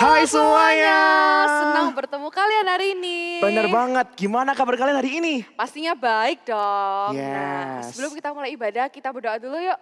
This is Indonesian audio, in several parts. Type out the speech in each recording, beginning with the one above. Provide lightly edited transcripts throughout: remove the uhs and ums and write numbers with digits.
Hai semuanya. Senang bertemu kalian hari ini. Bener banget, gimana kabar kalian hari ini? Pastinya baik dong. Nah, Yes. sebelum kita mulai ibadah, kita berdoa dulu yuk.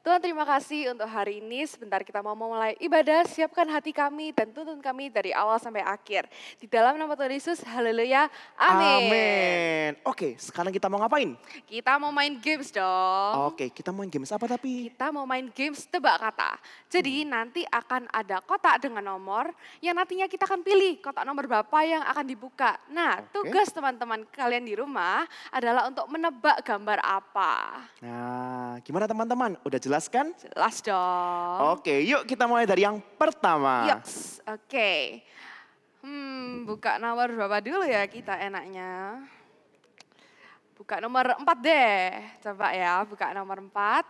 Tuhan, terima kasih untuk hari ini. Sebentar kita mau mulai ibadah, siapkan hati kami dan tuntun kami dari awal sampai akhir. Di dalam nama Tuhan Yesus, haleluya, amin. Amin. Oke, sekarang kita mau ngapain? Kita mau main games dong. Oke, kita main games apa tapi? Kita mau main games tebak kata. Jadi nanti akan ada kotak dengan nomor yang nantinya kita akan pilih kotak nomor berapa yang akan dibuka. Nah, Oke. tugas teman-teman kalian di rumah adalah untuk menebak gambar apa. Nah, gimana teman-teman? Udah jelas kan? Jelas dong. Oke, yuk kita mulai dari yang pertama. Yoks, oke. Buka nomor berapa dulu ya kita enaknya. Buka nomor 4 deh. Coba ya, buka nomor 4.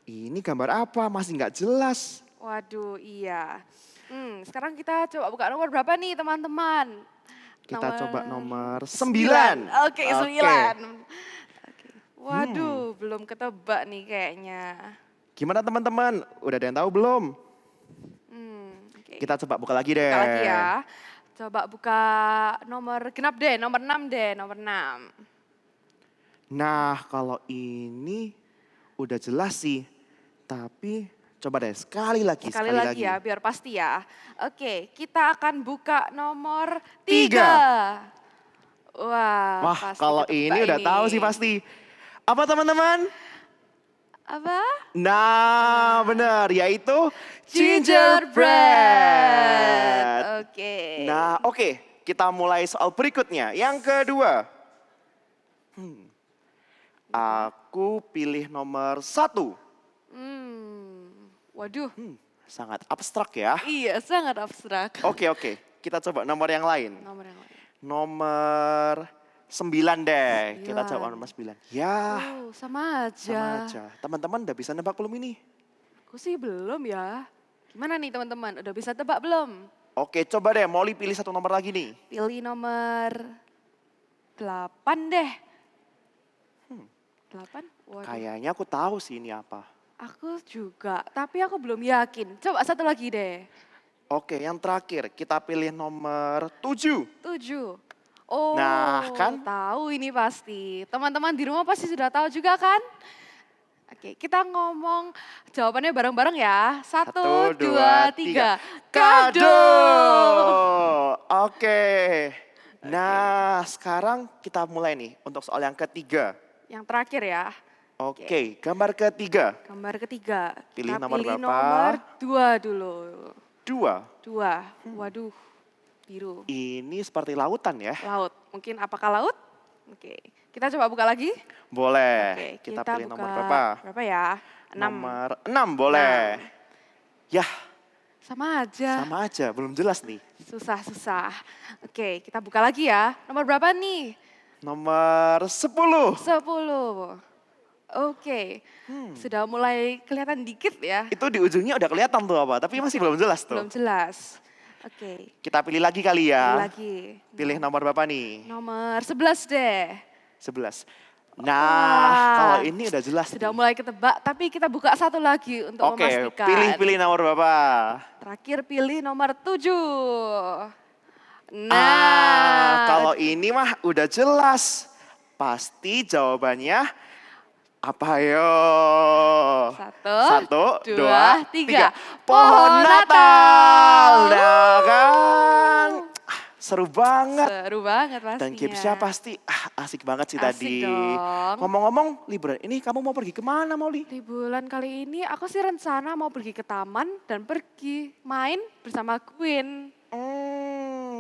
Ini gambar apa? Masih nggak jelas. Waduh, iya. Sekarang kita coba buka nomor berapa nih teman-teman? Kita coba nomor 9. Oke, 9. Oke. Waduh, belum ketebak nih kayaknya. Gimana teman-teman? Udah ada yang tahu belum? Oke. Kita coba buka lagi deh. Buka lagi ya. Coba buka nomor genap deh, nomor 6 deh, nomor 6. Nah, kalau ini udah jelas sih. Tapi coba deh sekali lagi. Sekali lagi ya, biar pasti ya. Oke, kita akan buka nomor 3. Wah, Wah, pasti kalau ketebak ini udah tahu sih pasti. Apa teman-teman? Apa? Nah, benar, yaitu Gingerbread. Oke. Nah, oke, kita mulai soal berikutnya. Yang kedua. Aku pilih nomor 1. Waduh. Sangat abstrak ya. Iya, sangat abstrak. Oke, kita coba nomor yang lain. Nomor yang lain. Nomor 9 deh. Kita 9. coba nomor 9. Ya, Sama sama aja. aja. Teman-teman udah bisa nebak belum ini? Aku sih belum ya. Gimana nih teman-teman, udah bisa tebak belum? Oke, coba deh Molly pilih satu nomor lagi nih. Pilih nomor 8 deh. 8? Waduh. Kayaknya aku tahu sih ini apa. Aku juga, tapi aku belum yakin. Coba satu lagi deh. Oke, yang terakhir kita pilih nomor 7. 7. Oh, Nah, kan? tahu ini pasti. Teman-teman di rumah pasti sudah tahu juga kan? Oke, kita ngomong jawabannya bareng-bareng ya. 1, 2, 3. Kado! Oke. Nah, sekarang kita mulai nih untuk soal yang ketiga. Yang terakhir ya. Oke, gambar ketiga. Gambar ketiga. Pilih Kita nomor pilih berapa? nomor 2 dulu. 2. 2. Waduh, biru. Ini seperti lautan ya. Laut. Mungkin apakah laut? Oke. Kita coba buka lagi. Boleh. Oke, Kita pilih buka nomor berapa? Berapa ya? 6. Nomor 6 boleh. Yah, Sama aja. sama aja, belum jelas nih. Susah. Oke, kita buka lagi ya. Nomor berapa nih? Nomor 10. 10. Oke. Sudah mulai kelihatan dikit ya. Itu di ujungnya udah kelihatan tuh apa, tapi masih belum jelas tuh. Belum jelas. Oke. Kita pilih lagi kali Pilih ya. lagi. Pilih nomor berapa nih? Nomor 11 deh. 11. Nah, Wah, kalau ini udah jelas Sudah nih. mulai ketebak, tapi kita buka satu lagi untuk Oke, memastikan. pilih nomor berapa? Terakhir pilih nomor 7. Nah, Kalau ini mah udah jelas. Pasti jawabannya apa yo? 1, 2, 3. Pohon Natal. Nah kan, seru banget. Seru banget pastinya. Dan gamesnya pasti asik banget sih Asik tadi. dong. Ngomong-ngomong, liburan ini kamu mau pergi kemana Molly? Liburan kali ini aku sih rencana mau pergi ke taman dan pergi main bersama Queen.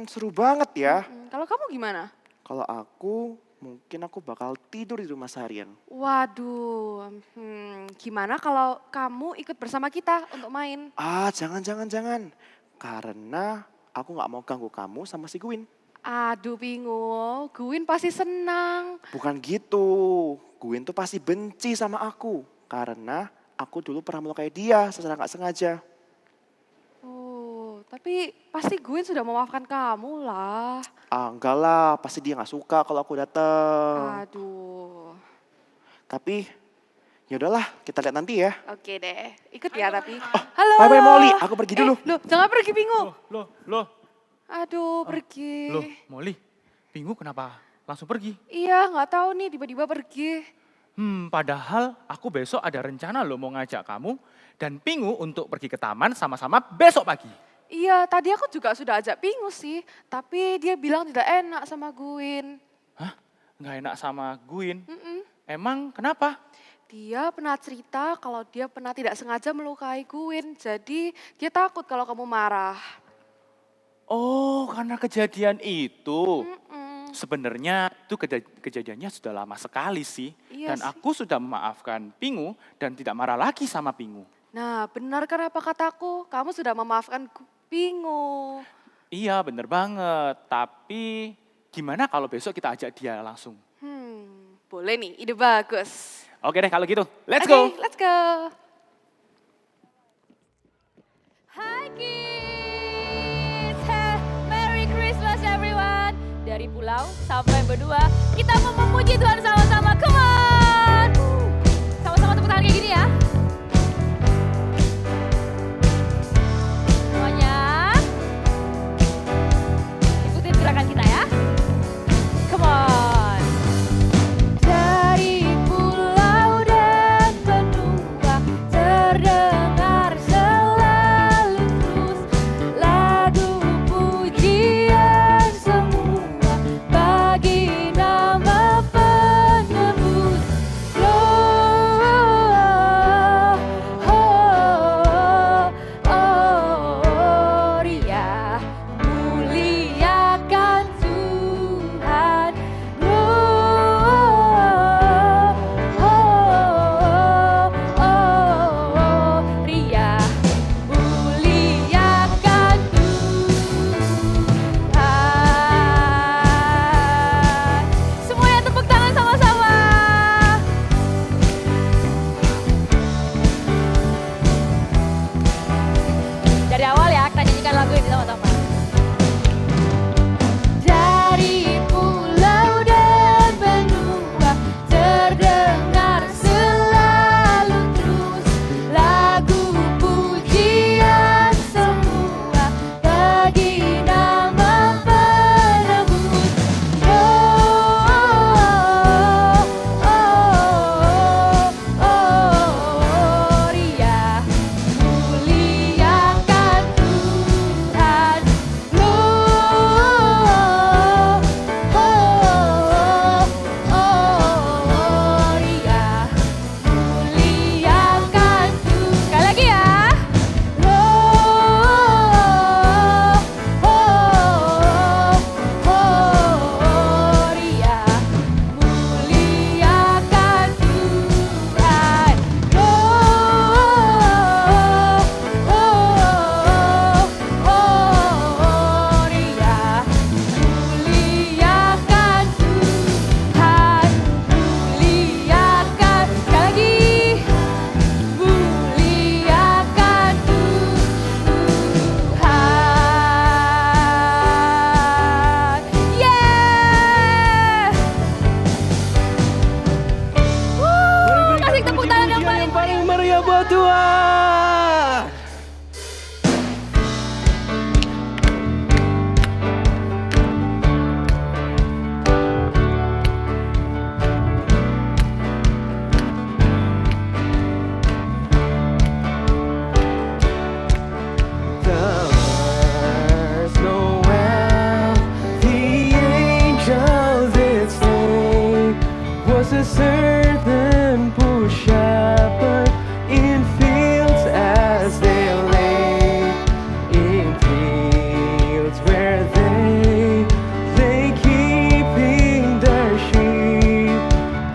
Seru banget ya. Kalau kamu gimana? Kalau aku, mungkin aku bakal tidur di rumah seharian. Waduh, gimana kalau kamu ikut bersama kita untuk main? Jangan. Karena aku nggak mau ganggu kamu sama si Gwyn. Aduh bingung, Queen pasti senang. Bukan gitu. Gwyn tuh pasti benci sama aku. Karena aku dulu pernah melukai dia secara nggak sengaja. Oh, tapi pasti Queen sudah memaafkan kamu lah. Enggak lah, pasti dia nggak suka kalau aku datang. Aduh. Tapi Ya udahlah, kita lihat nanti ya. Oke deh, ikut ya tapi. Halo. Bye-bye Molly, aku pergi dulu. Loh, jangan pergi Pingu. Loh. Aduh, pergi. Loh, Molly, Pingu kenapa langsung pergi? Iya, nggak tahu nih tiba-tiba pergi. Padahal aku besok ada rencana loh mau ngajak kamu dan Pingu untuk pergi ke taman sama-sama besok pagi. Iya, tadi aku juga sudah ajak Pingu sih, tapi dia bilang tidak enak sama Guin. Hah? Nggak enak sama Guin? Mm-mm. Emang kenapa? Dia pernah cerita kalau dia pernah tidak sengaja melukai Guin, jadi dia takut kalau kamu marah. Oh, karena kejadian itu. Mm-mm. Sebenarnya itu kejadiannya sudah lama sekali sih. Iya Dan sih. aku sudah memaafkan Pingu dan tidak marah lagi sama Pingu. Nah, benar kan apa kataku? Kamu sudah memaafkan Pingu. Iya, bener banget. Tapi gimana kalau besok kita ajak dia langsung? Boleh nih, ide bagus. Oke deh kalau gitu, let's Oke, go. let's go. Hai kids, Merry Christmas everyone. Dari pulau sampai berdua, kita mau memuji Tuhan sama-sama, come on. Sama-sama tepuk tangan kayak gini ya. Semuanya, ikutin gerakan kita ya. Come on. Dari pulau dan benua terdengar selalu terus lagu pujian semua bagi nama penebus. Gloria, muliakan Tuhan. Gloria, muliakan Tuhan. Semuanya tepuk tangan sama-sama. Dari awal ya, kita nyanyikan lagu ini sama-sama. Dari pulau dan benua terdengar selalu terus lagu pujian semua bagi nama penebus. Gloria, muliakan Tuhan. Gloria, muliakan Tuhan. Sekali lagi ya. Gloria, muliakan Tuhan. Gloria, muliakan Tuhan. Muliakan, sekali lagi. Muliakan Tuhan. Yeah. Kasih tepuk tangan yang paling meriah buat Tuhan. There's Noel, the angels did sing, was a certain poor shepherd in fields as they lay, in fields where they lay keeping their sheep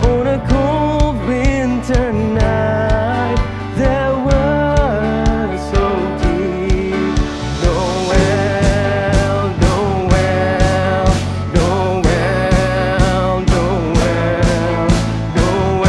on a cold winter night. There was so deep. Noel, Noel, Noel, Noel, Noel,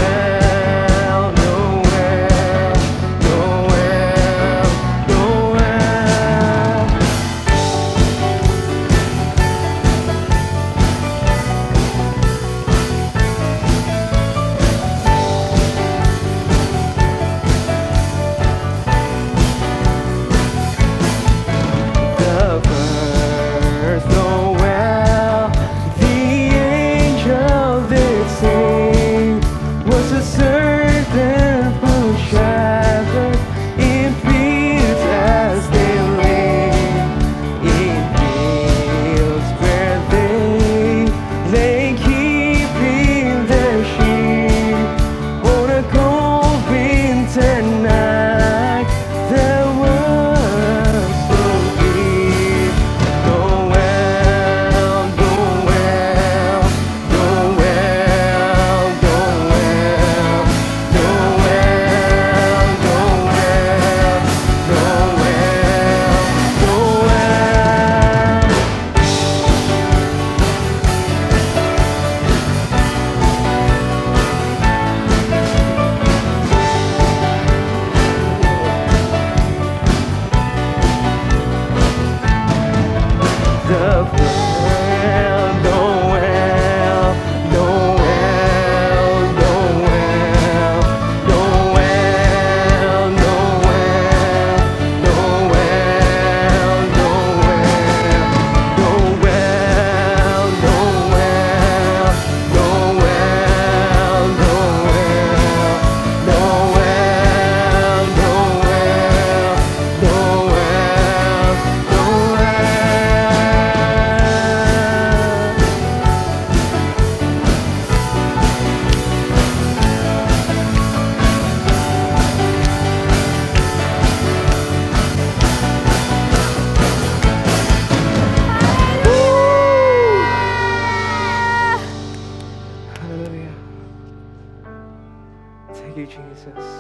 Thank you Jesus.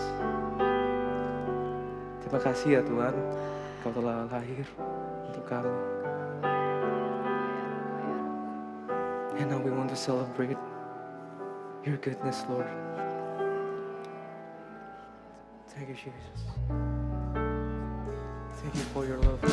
Terima kasih ya Tuhan, Kau telah lahir untuk kami. And now we want to celebrate your goodness, Lord. Thank you, Jesus. Thank you for your love.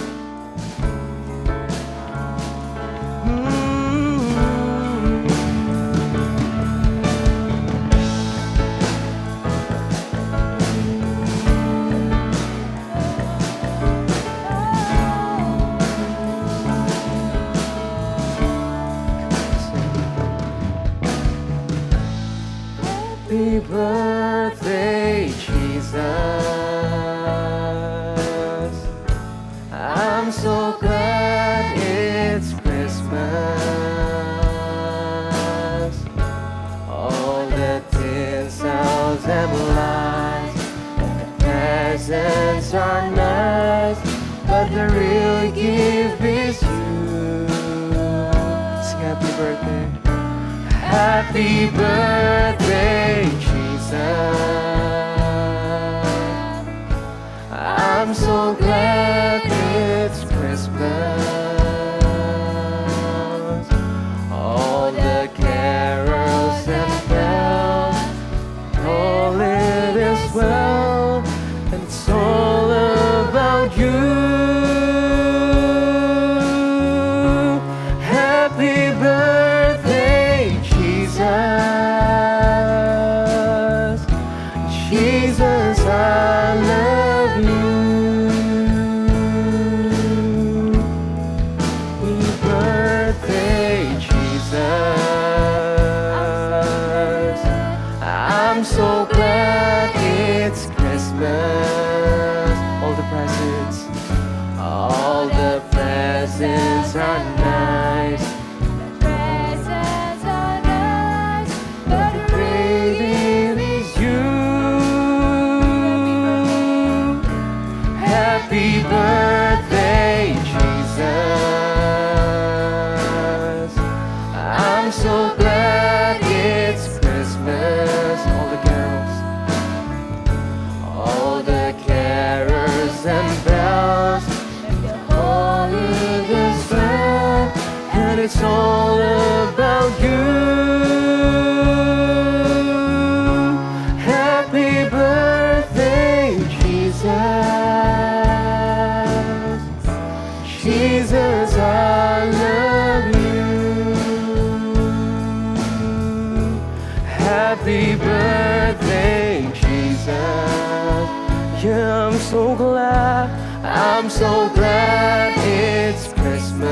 Happy birthday, Jesus. I'm so glad it's Christmas. All the tinsels and lights and the presents are nice, but the real gift is you. Sing happy birthday. Happy birthday, Jesus. I'm so glad it's Christmas. All the carols and bells, all it is well, and it's all about you. Happy birthday, Jesus. Jesus, I love you. Happy birthday, Jesus. I'm so glad it's Christmas. All the presents are nice. Presents are nice, but the Baby, it is you. Happy birthday, Jesus. I'm so glad it's Christmas. All the carols and bells, all it is well, and it's all about you. Happy birthday, Jesus. Jesus, I love you. Happy birthday, Jesus. Yeah, I'm so glad it's Christmas.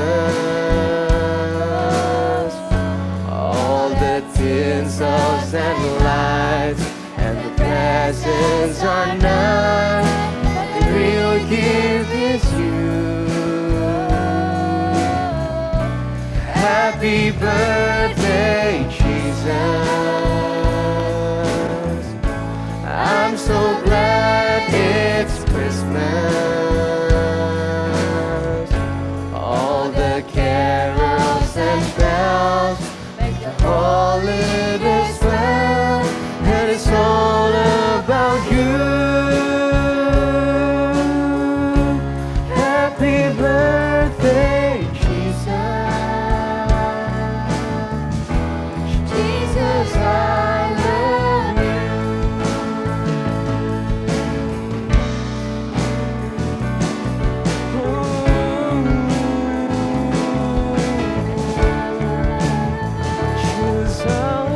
All the tinsels and lights and the presents are nice. The real gift is you. Happy birthday, Jesus. I'm so glad it's Christmas. All the carols and bells make the holidays well, and it's all about you. Happy birthday, Jesus. Jesus, I love you. Jesus, I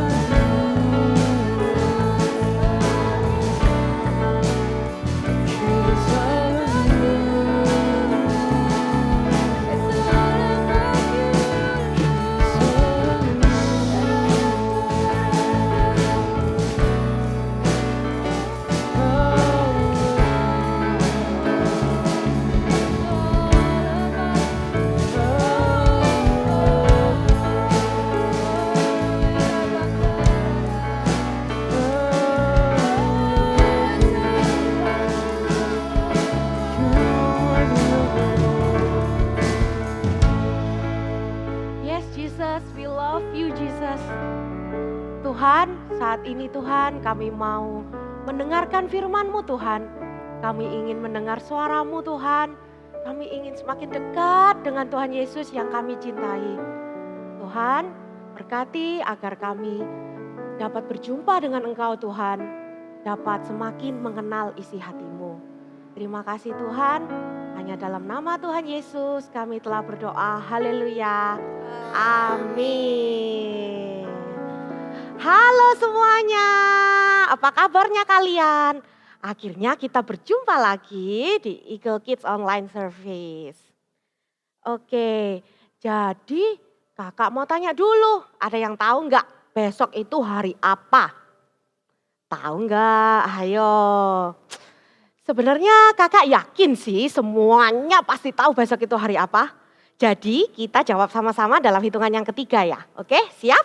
Yes, Jesus, we love you, Jesus. Tuhan, saat ini Tuhan kami mau mendengarkan firman-Mu Tuhan. Kami ingin mendengar suara-Mu Tuhan. Kami ingin semakin dekat dengan Tuhan Yesus yang kami cintai. Tuhan, berkati agar kami dapat berjumpa dengan Engkau Tuhan, dapat semakin mengenal isi hati-Mu. Terima kasih Tuhan, hanya dalam nama Tuhan Yesus kami telah berdoa. Haleluya. Amin. Halo semuanya, apa kabarnya kalian? Akhirnya kita berjumpa lagi di Eagle Kids Online Service. Oke, jadi kakak mau tanya dulu, ada yang tahu nggak besok itu hari apa? Tahu nggak? Ayo. Sebenarnya kakak yakin sih semuanya pasti tahu besok itu hari apa. Jadi kita jawab sama-sama dalam hitungan yang ketiga ya. Oke, siap?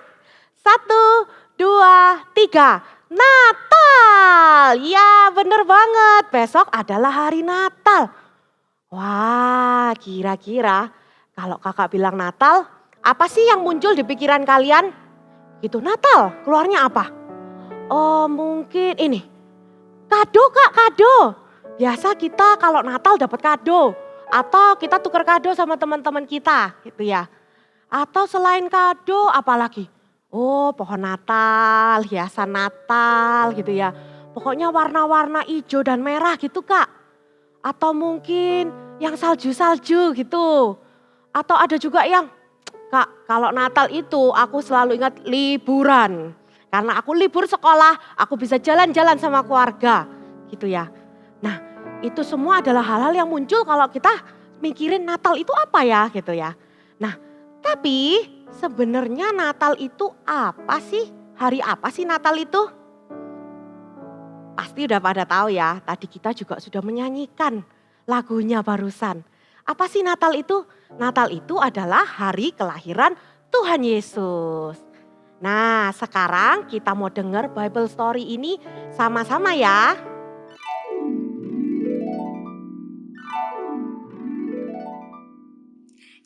1, 2, 3. Natal! Ya bener banget, besok adalah hari Natal. Wah, kira-kira kalau kakak bilang Natal, apa sih yang muncul di pikiran kalian? Itu Natal, keluarnya apa? Oh mungkin ini, kado kak, kado. Biasa kita kalau Natal dapat kado. Atau kita tukar kado sama teman-teman kita gitu ya. Atau selain kado apalagi? Oh pohon Natal, hiasan Natal gitu ya. Pokoknya warna-warna hijau dan merah gitu kak. Atau mungkin yang salju-salju gitu. Atau ada juga yang, kak kalau Natal itu aku selalu ingat liburan. Karena aku libur sekolah, aku bisa jalan-jalan sama keluarga gitu ya. Nah itu semua adalah hal-hal yang muncul kalau kita mikirin Natal itu apa ya gitu ya. Nah tapi sebenarnya Natal itu apa sih? Hari apa sih Natal itu? Pasti udah pada tahu ya, tadi kita juga sudah menyanyikan lagunya barusan. Apa sih Natal itu? Natal itu adalah hari kelahiran Tuhan Yesus. Nah sekarang kita mau dengar Bible story ini sama-sama ya.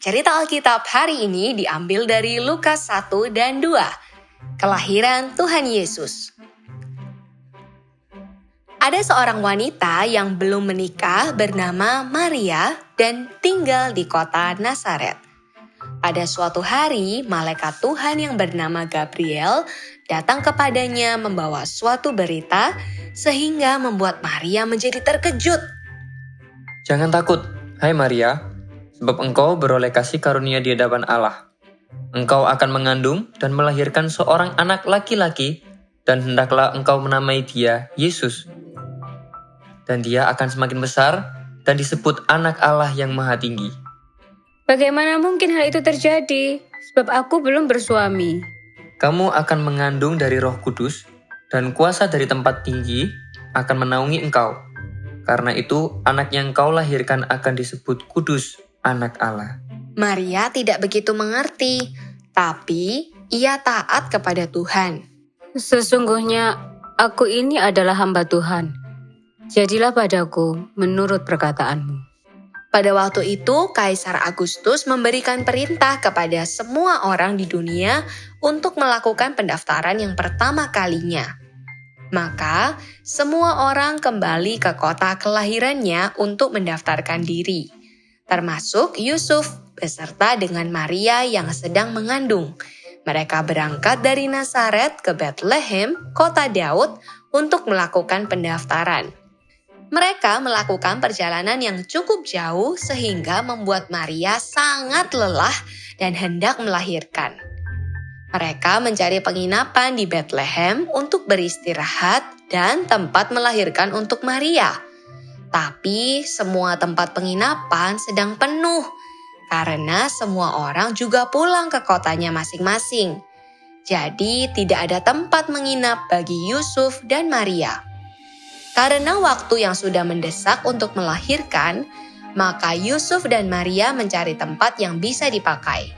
Cerita Alkitab hari ini diambil dari Lukas 1 dan 2, kelahiran Tuhan Yesus. Ada seorang wanita yang belum menikah bernama Maria dan tinggal di kota Nazaret. Pada suatu hari, malaikat Tuhan yang bernama Gabriel datang kepadanya membawa suatu berita sehingga membuat Maria menjadi terkejut. Jangan takut, hai Maria, sebab engkau beroleh kasih karunia di hadapan Allah. Engkau akan mengandung dan melahirkan seorang anak laki-laki dan hendaklah engkau menamai dia Yesus. Dan dia akan semakin besar dan disebut anak Allah yang Maha Tinggi. Bagaimana mungkin hal itu terjadi? Sebab aku belum bersuami. Kamu akan mengandung dari Roh Kudus dan kuasa dari tempat tinggi akan menaungi engkau. Karena itu anak yang kau lahirkan akan disebut kudus, anak Allah. Maria tidak begitu mengerti, tapi ia taat kepada Tuhan. Sesungguhnya aku ini adalah hamba Tuhan. Jadilah padaku menurut perkataanmu. Pada waktu itu, Kaisar Agustus memberikan perintah kepada semua orang di dunia untuk melakukan pendaftaran yang pertama kalinya. Maka, semua orang kembali ke kota kelahirannya untuk mendaftarkan diri, termasuk Yusuf beserta dengan Maria yang sedang mengandung. Mereka berangkat dari Nazaret ke Bethlehem, kota Daud, untuk melakukan pendaftaran. Mereka melakukan perjalanan yang cukup jauh sehingga membuat Maria sangat lelah dan hendak melahirkan. Mereka mencari penginapan di Bethlehem untuk beristirahat dan tempat melahirkan untuk Maria. Tapi semua tempat penginapan sedang penuh karena semua orang juga pulang ke kotanya masing-masing. Jadi tidak ada tempat menginap bagi Yusuf dan Maria. Karena waktu yang sudah mendesak untuk melahirkan, maka Yusuf dan Maria mencari tempat yang bisa dipakai.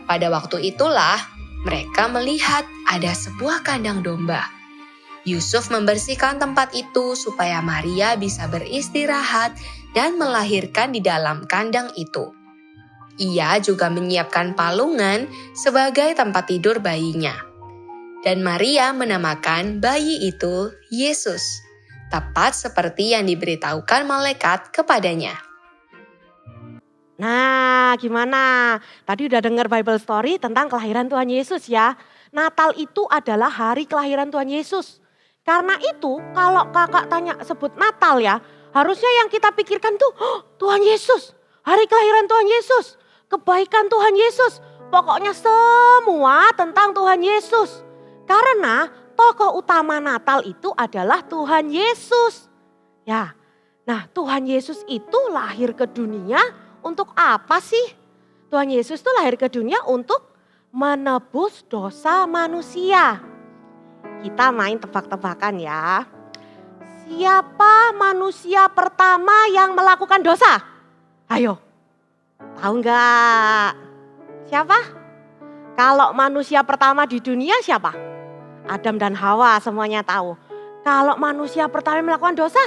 Pada waktu itulah mereka melihat ada sebuah kandang domba. Yusuf membersihkan tempat itu supaya Maria bisa beristirahat dan melahirkan di dalam kandang itu. Ia juga menyiapkan palungan sebagai tempat tidur bayinya. Dan Maria menamakan bayi itu Yesus, tepat seperti yang diberitahukan malaikat kepadanya. Nah, gimana? Tadi udah dengar Bible story tentang kelahiran Tuhan Yesus ya. Natal itu adalah hari kelahiran Tuhan Yesus. Karena itu kalau kakak tanya sebut Natal ya, harusnya yang kita pikirkan tuh Tuhan Yesus. Hari kelahiran Tuhan Yesus. Kebaikan Tuhan Yesus. Pokoknya semua tentang Tuhan Yesus. Karena tokoh utama Natal itu adalah Tuhan Yesus. Ya, nah Tuhan Yesus itu lahir ke dunia untuk apa sih? Tuhan Yesus itu lahir ke dunia untuk menebus dosa manusia. Kita main tebak-tebakan ya. Siapa manusia pertama yang melakukan dosa? Ayo, tahu nggak? Siapa? Kalau manusia pertama di dunia siapa? Adam dan Hawa, semuanya tahu. Kalau manusia pertama yang melakukan dosa?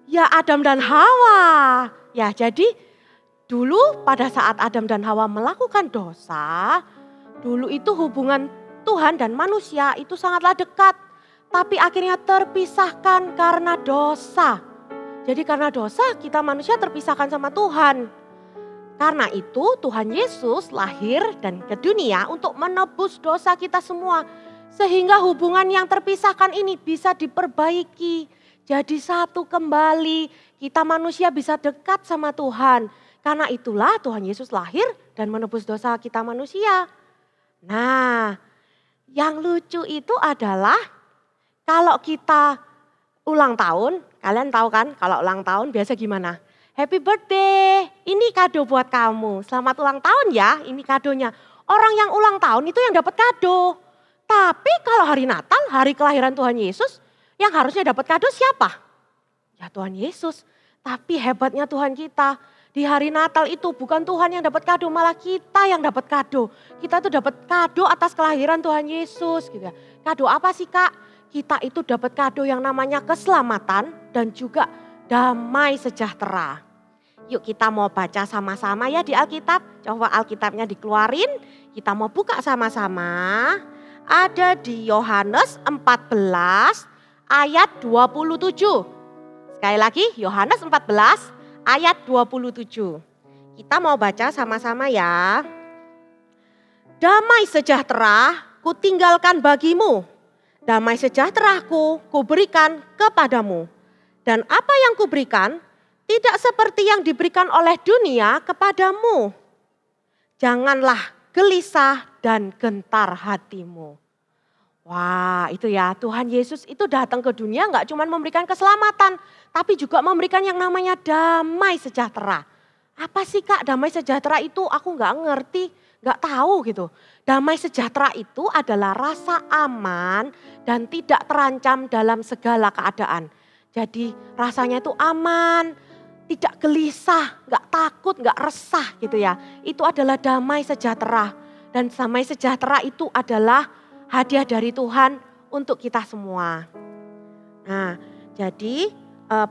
Ya Adam dan Hawa. Ya jadi dulu pada saat Adam dan Hawa melakukan dosa, dulu itu hubungan Tuhan dan manusia itu sangatlah dekat. Tapi akhirnya terpisahkan karena dosa. Jadi karena dosa kita manusia terpisahkan sama Tuhan. Karena itu Tuhan Yesus lahir dan ke dunia untuk menebus dosa kita semua. Sehingga hubungan yang terpisahkan ini bisa diperbaiki. Jadi satu kembali, kita manusia bisa dekat sama Tuhan. Karena itulah Tuhan Yesus lahir dan menebus dosa kita manusia. Nah, yang lucu itu adalah kalau kita ulang tahun, kalian tahu kan kalau ulang tahun biasa gimana? Happy birthday, ini kado buat kamu. Selamat ulang tahun ya, ini kadonya. Orang yang ulang tahun itu yang dapat kado. Tapi kalau hari Natal, hari kelahiran Tuhan Yesus, yang harusnya dapat kado siapa? Ya Tuhan Yesus. Tapi hebatnya Tuhan kita, di hari Natal itu bukan Tuhan yang dapat kado, malah kita yang dapat kado. Kita tuh dapat kado atas kelahiran Tuhan Yesus gitu ya. Kado apa sih Kak? Kita itu dapat kado yang namanya keselamatan dan juga damai sejahtera. Yuk kita mau baca sama-sama ya di Alkitab. Coba Alkitabnya dikeluarin, kita mau buka sama-sama. Ada di Yohanes 14 ayat 27. Sekali lagi Yohanes 14 ayat 27. Kita mau baca sama-sama ya. Damai sejahtera kutinggalkan bagimu. Damai sejahteraku kuberikan kepadamu. Dan apa yang kuberikan tidak seperti yang diberikan oleh dunia kepadamu. Janganlah gelisah dan gentar hatimu. Wah itu ya, Tuhan Yesus itu datang ke dunia gak cuma memberikan keselamatan, tapi juga memberikan yang namanya damai sejahtera. Apa sih Kak damai sejahtera itu? Aku gak ngerti, gak tahu gitu. Damai sejahtera itu adalah rasa aman dan tidak terancam dalam segala keadaan. Jadi rasanya itu aman, tidak gelisah, gak takut, gak resah gitu ya. Itu adalah damai sejahtera. Dan damai sejahtera itu adalah hadiah dari Tuhan untuk kita semua. Nah, jadi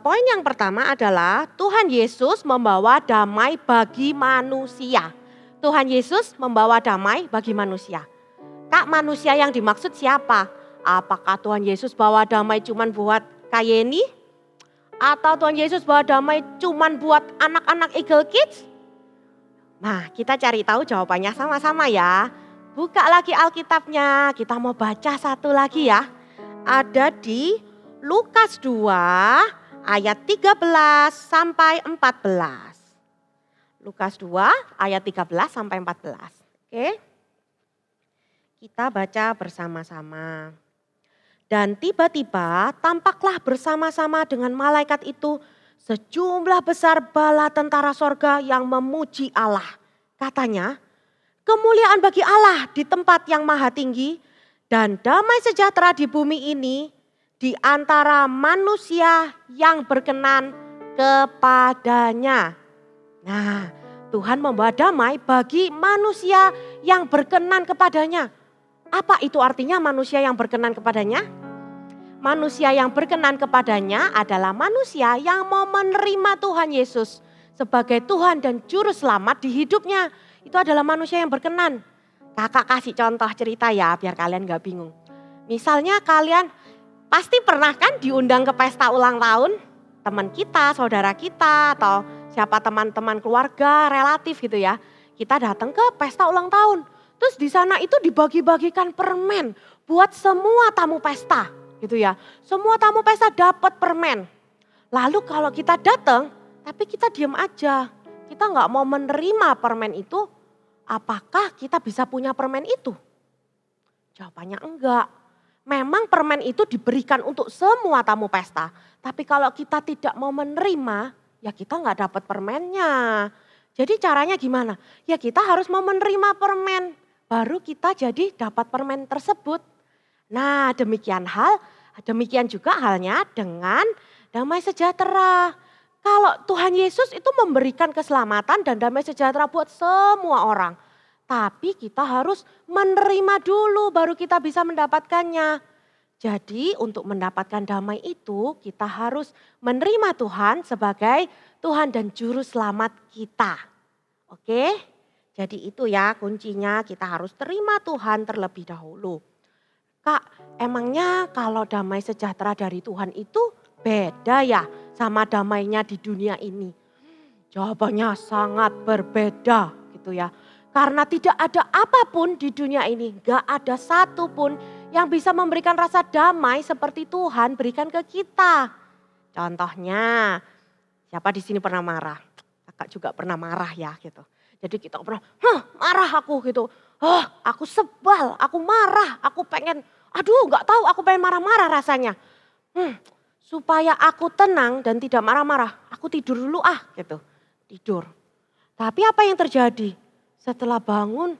poin yang pertama adalah Tuhan Yesus membawa damai bagi manusia. Tuhan Yesus membawa damai bagi manusia. Kak, manusia yang dimaksud siapa? Apakah Tuhan Yesus bawa damai cuman buat Kayeni? Atau Tuhan Yesus bawa damai cuman buat anak-anak Eagle Kids? Nah, kita cari tahu jawabannya sama-sama ya. Buka lagi Alkitabnya, kita mau baca satu lagi ya. Ada di Lukas 2 ayat 13 sampai 14. Lukas 2 ayat 13 sampai 14. Oke. Kita baca bersama-sama. Dan tiba-tiba tampaklah bersama-sama dengan malaikat itu sejumlah besar bala tentara sorga yang memuji Allah. Katanya, kemuliaan bagi Allah di tempat yang maha tinggi dan damai sejahtera di bumi ini di antara manusia yang berkenan kepadanya. Nah, Tuhan membawa damai bagi manusia yang berkenan kepadanya. Apa itu artinya manusia yang berkenan kepadanya? Manusia yang berkenan kepadanya adalah manusia yang mau menerima Tuhan Yesus sebagai Tuhan dan Juru Selamat di hidupnya. Itu adalah manusia yang berkenan. Kakak kasih contoh cerita ya biar kalian gak bingung. Misalnya kalian pasti pernah kan diundang ke pesta ulang tahun teman kita, saudara kita, atau siapa teman-teman keluarga, relatif gitu ya. Kita datang ke pesta ulang tahun. Terus di sana itu dibagi-bagikan permen buat semua tamu pesta gitu ya. Semua tamu pesta dapat permen. Lalu kalau kita datang, tapi kita diam aja. Kita nggak mau menerima permen itu, apakah kita bisa punya permen itu? Jawabannya enggak. Memang permen itu diberikan untuk semua tamu pesta. Tapi kalau kita tidak mau menerima, ya kita nggak dapat permennya. Jadi caranya gimana? Ya kita harus mau menerima permen. Baru kita jadi dapat permen tersebut. Nah demikian juga halnya dengan damai sejahtera. Kalau Tuhan Yesus itu memberikan keselamatan dan damai sejahtera buat semua orang. Tapi kita harus menerima dulu baru kita bisa mendapatkannya. Jadi untuk mendapatkan damai itu kita harus menerima Tuhan sebagai Tuhan dan Juru Selamat kita. Oke, jadi itu ya kuncinya kita harus terima Tuhan terlebih dahulu. Kak, emangnya kalau damai sejahtera dari Tuhan itu beda ya sama damainya di dunia ini? Jawabannya sangat berbeda gitu ya. Karena tidak ada apapun di dunia ini, gak ada satupun yang bisa memberikan rasa damai seperti Tuhan berikan ke kita. Contohnya, siapa di sini pernah marah? Kakak juga pernah marah ya gitu. Jadi kita pernah, marah aku gitu. Aku sebal, aku marah, aku pengen, gak tahu aku pengen marah-marah rasanya. Supaya aku tenang dan tidak marah-marah, aku tidur dulu gitu. Tidur. Tapi apa yang terjadi? Setelah bangun,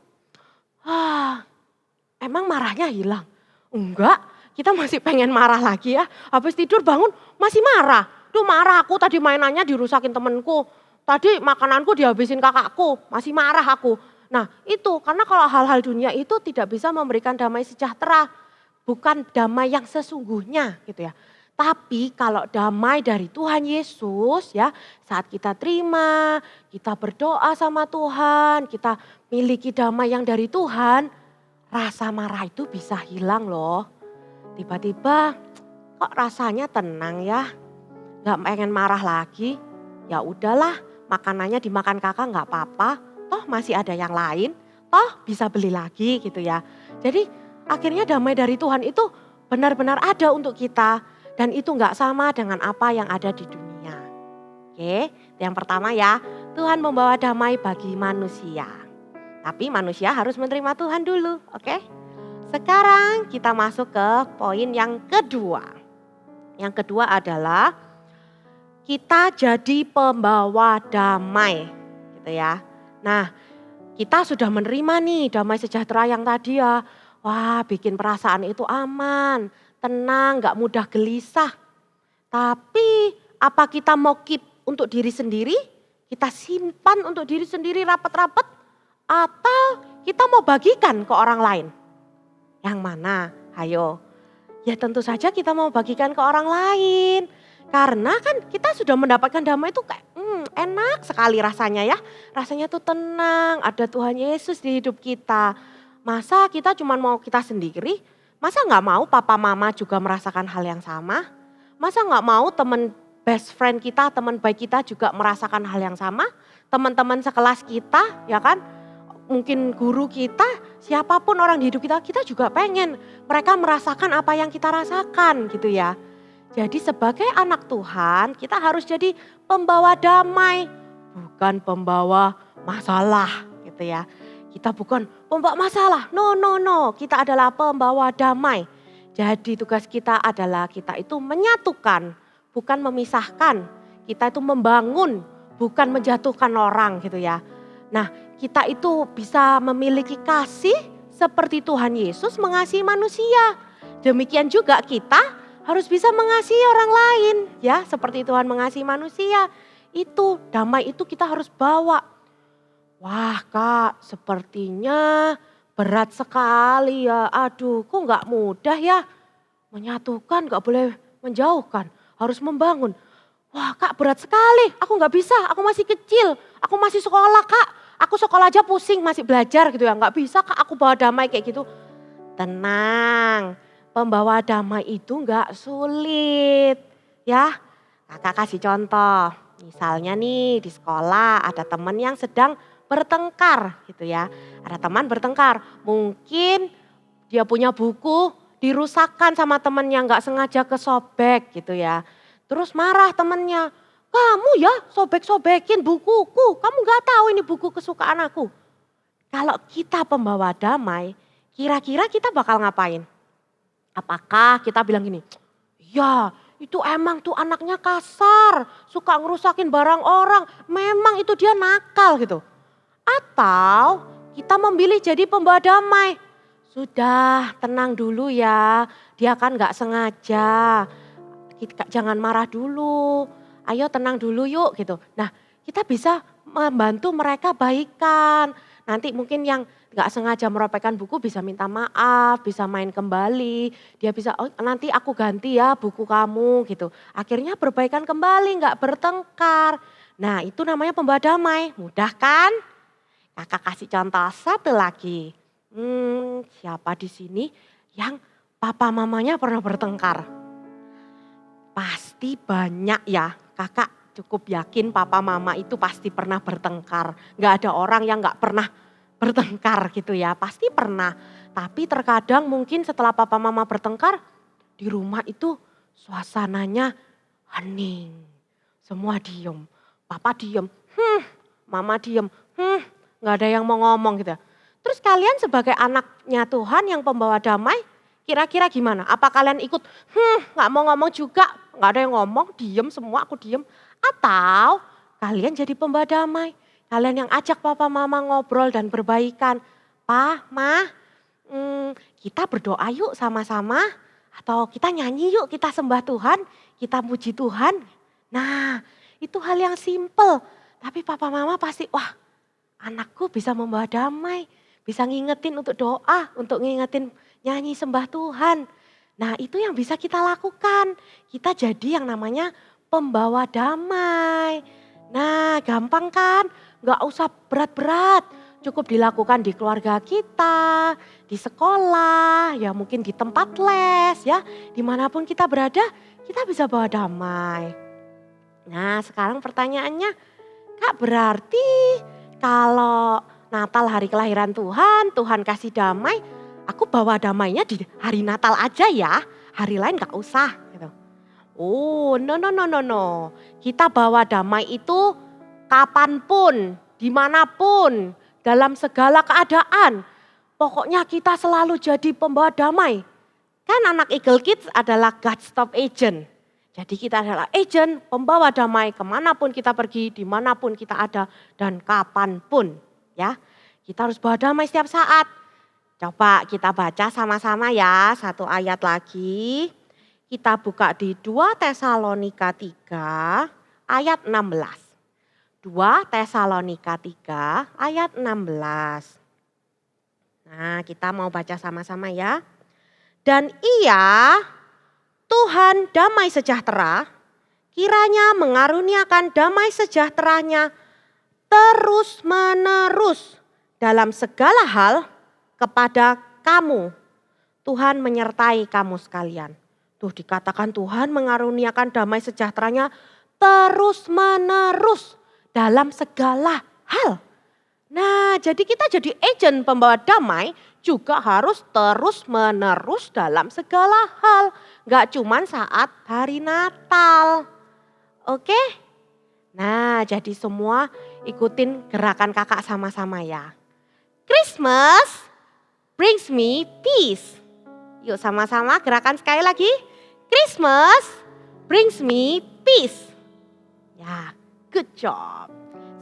emang marahnya hilang? Enggak, kita masih pengen marah lagi ya. Habis tidur bangun masih marah. Duh marah aku tadi mainannya dirusakin temenku. Tadi makananku dihabisin kakakku, masih marah aku. Nah itu karena kalau hal-hal dunia itu tidak bisa memberikan damai sejahtera. Bukan damai yang sesungguhnya gitu ya. Tapi kalau damai dari Tuhan Yesus ya, saat kita terima, kita berdoa sama Tuhan, kita miliki damai yang dari Tuhan, rasa marah itu bisa hilang loh. Tiba-tiba kok rasanya tenang ya, gak pengen marah lagi. Ya udahlah, makanannya dimakan kakak gak apa-apa, toh masih ada yang lain, toh bisa beli lagi gitu ya. Jadi akhirnya damai dari Tuhan itu benar-benar ada untuk kita. Dan itu gak sama dengan apa yang ada di dunia. Oke, yang pertama ya, Tuhan membawa damai bagi manusia. Tapi manusia harus menerima Tuhan dulu, oke? Sekarang kita masuk ke poin yang kedua. Yang kedua adalah kita jadi pembawa damai, gitu ya. Nah, kita sudah menerima nih damai sejahtera yang tadi ya. Wah, bikin perasaan itu aman, tenang, gak mudah gelisah. Tapi apa kita mau keep untuk diri sendiri? Kita simpan untuk diri sendiri rapat-rapat? Atau kita mau bagikan ke orang lain? Yang mana? Ayo. Ya tentu saja kita mau bagikan ke orang lain. Karena kan kita sudah mendapatkan damai itu kayak enak sekali rasanya ya. Rasanya tuh tenang, ada Tuhan Yesus di hidup kita. Masa kita cuma mau kita sendiri? Masa gak mau papa mama juga merasakan hal yang sama? Masa gak mau teman best friend kita, teman baik kita juga merasakan hal yang sama? Teman-teman sekelas kita ya kan? Mungkin guru kita, siapapun orang di hidup kita, kita juga pengen mereka merasakan apa yang kita rasakan gitu ya. Jadi sebagai anak Tuhan kita harus jadi pembawa damai, bukan pembawa masalah gitu ya. Kita bukan pembawa masalah, no. Kita adalah pembawa damai. Jadi tugas kita adalah kita itu menyatukan, bukan memisahkan. Kita itu membangun, bukan menjatuhkan orang gitu ya. Nah kita itu bisa memiliki kasih seperti Tuhan Yesus mengasihi manusia. Demikian juga kita harus bisa mengasihi orang lain ya. Seperti Tuhan mengasihi manusia. Itu damai itu kita harus bawa. Wah Kak, sepertinya berat sekali ya. Aduh, kok gak mudah ya. Menyatukan gak boleh menjauhkan, harus membangun. Wah Kak berat sekali, aku gak bisa, aku masih kecil. Aku masih sekolah Kak, aku sekolah aja pusing, masih belajar gitu ya. Gak bisa Kak aku bawa damai kayak gitu. Tenang, pembawa damai itu nggak sulit. Ya, kakak kasih contoh. Misalnya nih di sekolah ada teman yang sedang bertengkar gitu ya. Ada teman bertengkar, mungkin dia punya buku dirusakkan sama temennya, nggak sengaja kesobek gitu ya. Terus marah temennya, kamu ya sobek-sobekin bukuku, kamu nggak tahu ini buku kesukaan aku. Kalau kita pembawa damai, kira-kira kita bakal ngapain? Apakah kita bilang gini, ya itu emang tuh anaknya kasar, suka ngerusakin barang orang, memang itu dia nakal gitu. Atau kita memilih jadi pembawa damai. Sudah tenang dulu ya, dia kan gak sengaja. Jangan marah dulu, ayo tenang dulu yuk gitu. Nah kita bisa membantu mereka baikan. Nanti mungkin yang gak sengaja meropekkan buku bisa minta maaf, bisa main kembali. Dia bisa, oh nanti aku ganti ya buku kamu gitu. Akhirnya perbaikan kembali, gak bertengkar. Nah itu namanya pembawa damai, mudah kan? Kakak kasih contoh satu lagi. Siapa di sini yang papa mamanya pernah bertengkar? Pasti banyak ya, kakak cukup yakin papa mama itu pasti pernah bertengkar. Gak ada orang yang gak pernah bertengkar gitu ya, pasti pernah. Tapi terkadang mungkin setelah papa mama bertengkar, di rumah itu suasananya hening. Semua diem, papa diem, mama diem, gak ada yang mau ngomong gitu. Terus kalian sebagai anaknya Tuhan yang pembawa damai, kira-kira gimana? Apa kalian ikut, gak mau ngomong juga, gak ada yang ngomong, diem semua, aku diem. Atau kalian jadi pembawa damai, kalian yang ajak papa mama ngobrol dan berbaikan. Pa, ma, kita berdoa yuk sama-sama, atau kita nyanyi yuk, kita sembah Tuhan, kita puji Tuhan. Nah itu hal yang simple, tapi papa mama pasti, wah anakku bisa membawa damai, bisa ngingetin untuk doa, untuk ngingetin nyanyi sembah Tuhan. Nah itu yang bisa kita lakukan. Kita jadi yang namanya pembawa damai. Nah gampang kan? Gak usah berat-berat. Cukup dilakukan di keluarga kita, di sekolah, ya mungkin di tempat les ya. Dimanapun kita berada, kita bisa bawa damai. Nah sekarang pertanyaannya, Kak berarti kalau Natal hari kelahiran Tuhan, Tuhan kasih damai, aku bawa damainya di hari Natal aja ya, hari lain gak usah. Gitu. Oh no. Kita bawa damai itu kapanpun, dimanapun, dalam segala keadaan. Pokoknya kita selalu jadi pembawa damai. Kan anak Eagle Kids adalah God Stop Agent. Jadi kita adalah agent, pembawa damai kemanapun kita pergi, dimanapun kita ada, dan kapanpun. Ya, kita harus bawa damai setiap saat. Coba kita baca sama-sama ya, satu ayat lagi. Kita buka di 2 Tesalonika 3 ayat 16. 2 Tesalonika 3 ayat 16. Nah kita mau baca sama-sama ya. Dan ia, Tuhan damai sejahtera, kiranya mengaruniakan damai sejahteranya terus menerus dalam segala hal kepada kamu. Tuhan menyertai kamu sekalian. Tuh dikatakan Tuhan mengaruniakan damai sejahteranya terus menerus dalam segala hal. Nah jadi kita jadi agent pembawa damai juga harus terus menerus dalam segala hal. Gak cuman saat hari Natal. Oke? Nah jadi semua ikutin gerakan kakak sama-sama ya. Christmas brings me peace. Yuk sama-sama gerakan sekali lagi. Christmas brings me peace. Ya, good job.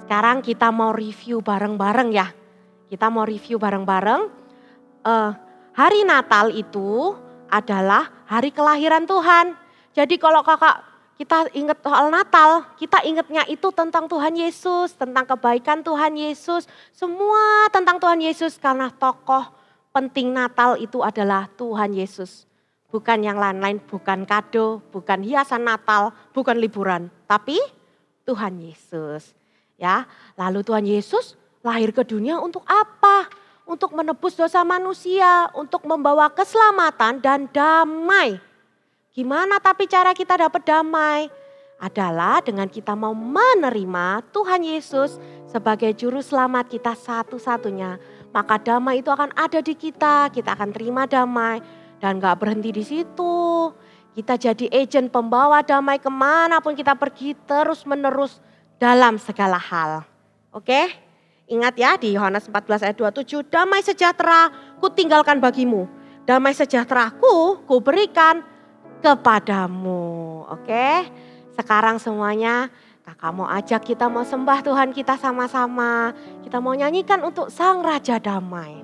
Sekarang kita mau review bareng-bareng ya. Kita mau review bareng-bareng. Hari Natal itu adalah hari kelahiran Tuhan. Jadi kalau kakak kita ingat soal Natal, kita ingatnya itu tentang Tuhan Yesus, tentang kebaikan Tuhan Yesus. Semua tentang Tuhan Yesus karena tokoh penting Natal itu adalah Tuhan Yesus. Bukan yang lain-lain, bukan kado, bukan hiasan Natal, bukan liburan. Tapi Tuhan Yesus. Ya, lalu Tuhan Yesus lahir ke dunia untuk apa? untuk menebus dosa manusia, untuk membawa keselamatan dan damai. Gimana tapi cara kita dapat damai? Adalah dengan kita mau menerima Tuhan Yesus sebagai juru selamat kita satu-satunya. Maka damai itu akan ada di kita akan terima damai dan gak berhenti di situ. Kita jadi agen pembawa damai kemanapun kita pergi terus menerus dalam segala hal. Oke? Ingat ya di Yohanes 14 ayat 27, damai sejahtera ku tinggalkan bagimu. Damai sejahteraku ku berikan kepadamu. Oke? Sekarang semuanya kakak mau ajak kita mau sembah Tuhan kita sama-sama. Kita mau nyanyikan untuk Sang Raja Damai.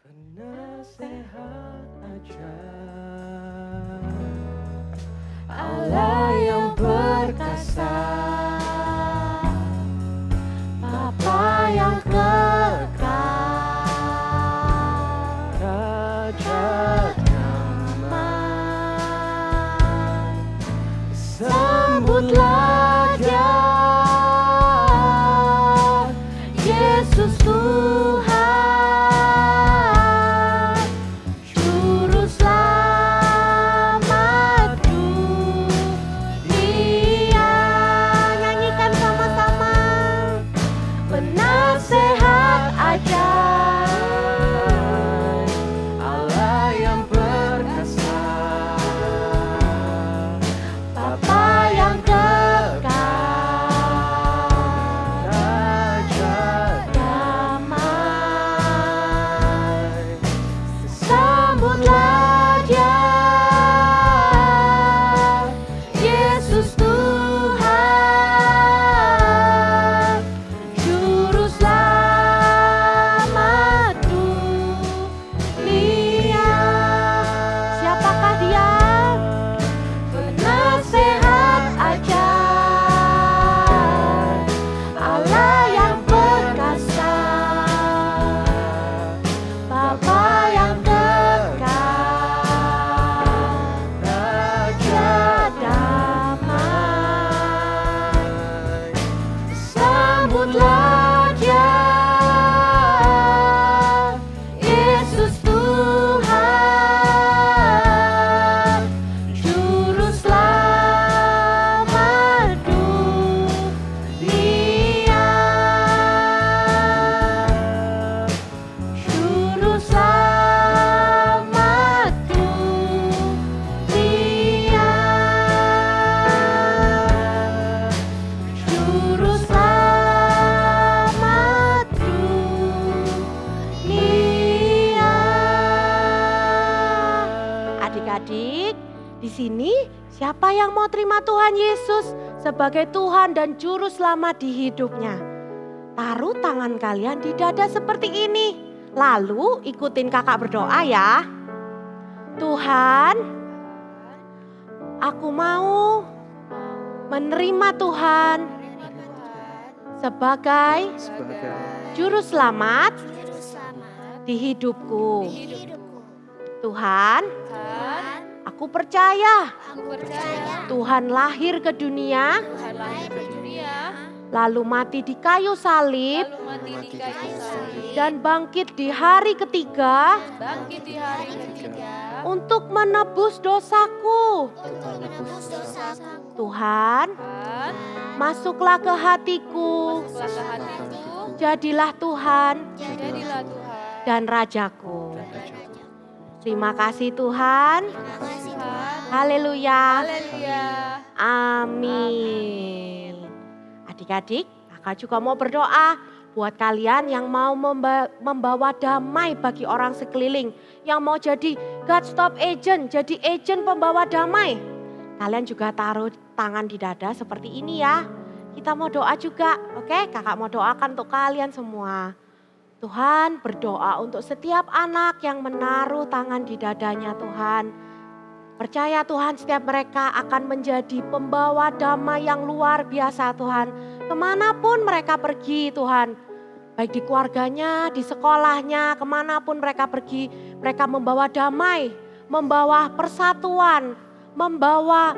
Penasehat aja, Allah yang perkasa, Bapa yang kekal, Raja damai, sambutlah Dia, Yesus Tuhan, Juru Selamat dunia. Nyanyikan sama-sama. Penasehat ajaib, Allah yang perkasa, Bapa yang kekal, Raja damai, sambutlah Dia, Yesus Tuhan, Juru Selamat dunia. Siapakah Dia? Penasehat ajaib, Allah yang perkasa, Bapa yang kekal, Raja damai, sambutlah Dia, Yesus Tuhan, Juru Selamat dunia, Juru Selamat dunia, Juru Selamat dunia. Adik-adik, di sini siapa yang mau terima Tuhan Yesus sebagai Tuhan dan Juru Selamat di hidupnya? Taruh tangan kalian di dada seperti ini. Lalu ikutin kakak berdoa ya. Tuhan, aku mau menerima Tuhan sebagai Juru Selamat di hidupku. Tuhan, aku percaya Tuhan lahir ke dunia, lalu mati di kayu salib, dan bangkit di hari ketiga untuk menebus dosaku. Tuhan, masuklah ke hatiku, jadilah Tuhan dan Rajaku. Terima kasih Tuhan. Haleluya. Amin. Adik-adik, kakak juga mau berdoa buat kalian yang mau membawa damai bagi orang sekeliling. Yang mau jadi God Stop Agent, jadi agen pembawa damai. Kalian juga taruh tangan di dada seperti ini ya. Kita mau doa juga, oke? Kakak mau doakan untuk kalian semua. Tuhan, berdoa untuk setiap anak yang menaruh tangan di dadanya Tuhan. Percaya Tuhan, setiap mereka akan menjadi pembawa damai yang luar biasa Tuhan. Kemanapun mereka pergi Tuhan, baik di keluarganya, di sekolahnya, kemanapun mereka pergi, mereka membawa damai, membawa persatuan, membawa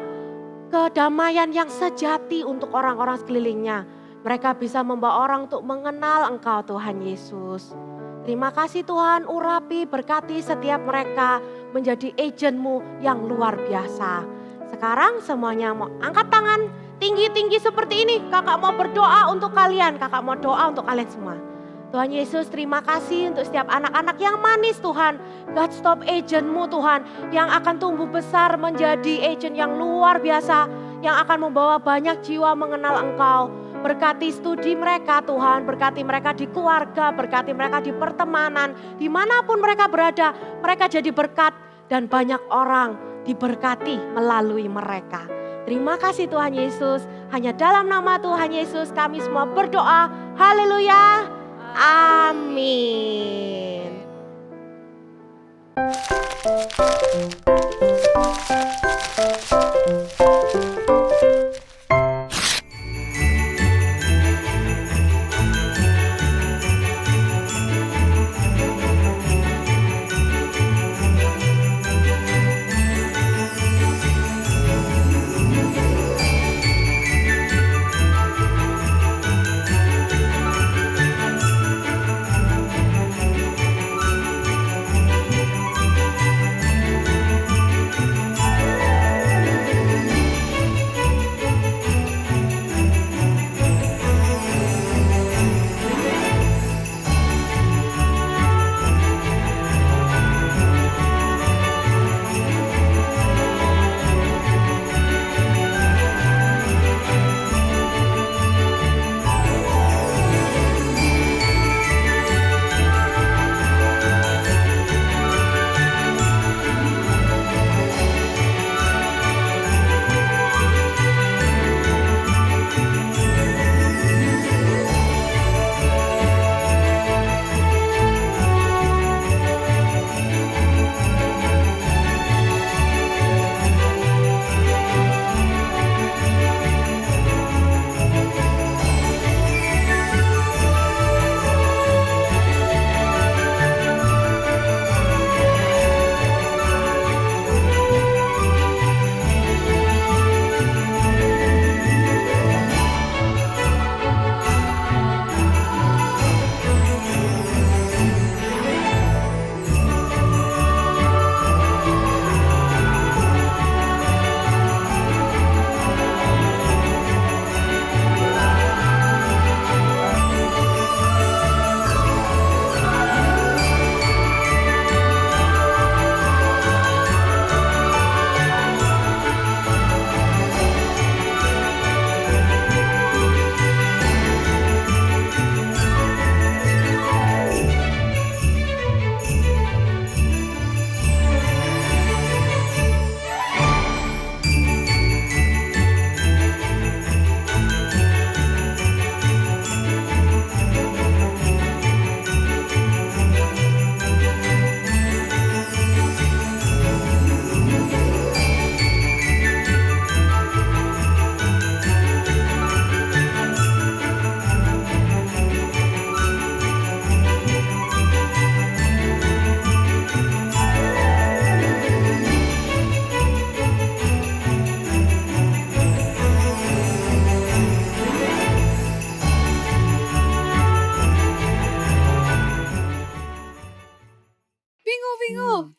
kedamaian yang sejati untuk orang-orang sekelilingnya. Mereka bisa membawa orang untuk mengenal Engkau Tuhan Yesus. Terima kasih Tuhan, urapi, berkati setiap mereka menjadi agent-Mu yang luar biasa. Sekarang semuanya mau angkat tangan tinggi-tinggi seperti ini. Kakak mau berdoa untuk kalian, kakak mau doa untuk kalian semua. Tuhan Yesus, terima kasih untuk setiap anak-anak yang manis Tuhan. God Stop Agent-Mu Tuhan, yang akan tumbuh besar menjadi agent yang luar biasa, yang akan membawa banyak jiwa mengenal Engkau. Berkati studi mereka Tuhan, berkati mereka di keluarga, berkati mereka di pertemanan, dimanapun mereka berada, mereka jadi berkat dan banyak orang diberkati melalui mereka. Terima kasih Tuhan Yesus, hanya dalam nama Tuhan Yesus kami semua berdoa, haleluya, amin.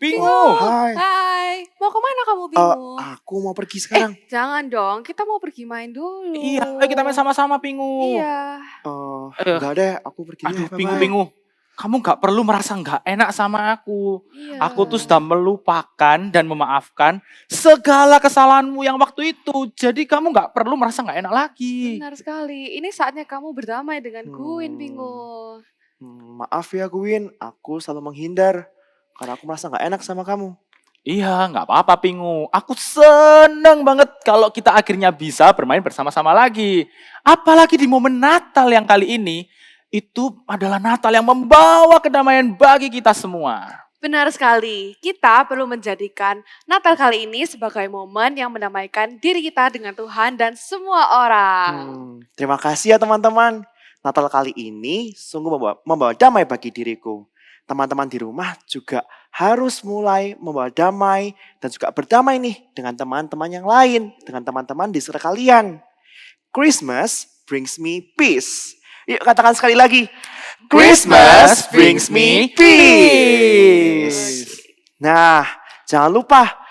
Bingu. Hai. Hai, mau kemana kamu Bingu? Aku mau pergi sekarang. Jangan dong, kita mau pergi main dulu. Iya, ayo kita main sama-sama Pingu. Iya. Enggak deh, aku pergi. Aduh, bye-bye. Pingu. Kamu gak perlu merasa gak enak sama aku. Iya. Aku tuh sudah melupakan dan memaafkan segala kesalahanmu yang waktu itu. Jadi kamu gak perlu merasa gak enak lagi. Benar sekali. Ini saatnya kamu berdamai dengan Guin, Hmm. Bingu. Maaf ya Gwyn, aku selalu menghindar. Karena aku merasa gak enak sama kamu. Iya, gak apa-apa Pingu. Aku seneng banget kalau kita akhirnya bisa bermain bersama-sama lagi. Apalagi di momen Natal yang kali ini, itu adalah Natal yang membawa kedamaian bagi kita semua. Benar sekali. Kita perlu menjadikan Natal kali ini sebagai momen yang mendamaikan diri kita dengan Tuhan dan semua orang. Terima kasih ya teman-teman. Natal kali ini sungguh membawa damai bagi diriku. Teman-teman di rumah juga harus mulai membawa damai dan juga berdamai nih dengan teman-teman yang lain, dengan teman-teman di sekitar kalian. Christmas brings me peace. Yuk katakan sekali lagi. Christmas brings me peace. Nah, jangan lupa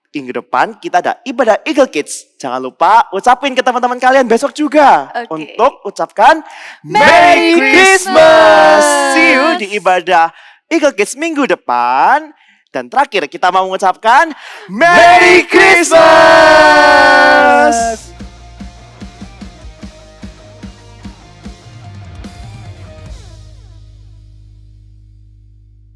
minggu depan kita ada ibadah Eagle Kids. Jangan lupa ucapin ke teman-teman kalian besok juga. Oke. Untuk ucapkan Merry Christmas. See you di ibadah Eagle Kids minggu depan. Dan terakhir kita mau mengucapkan Merry Christmas.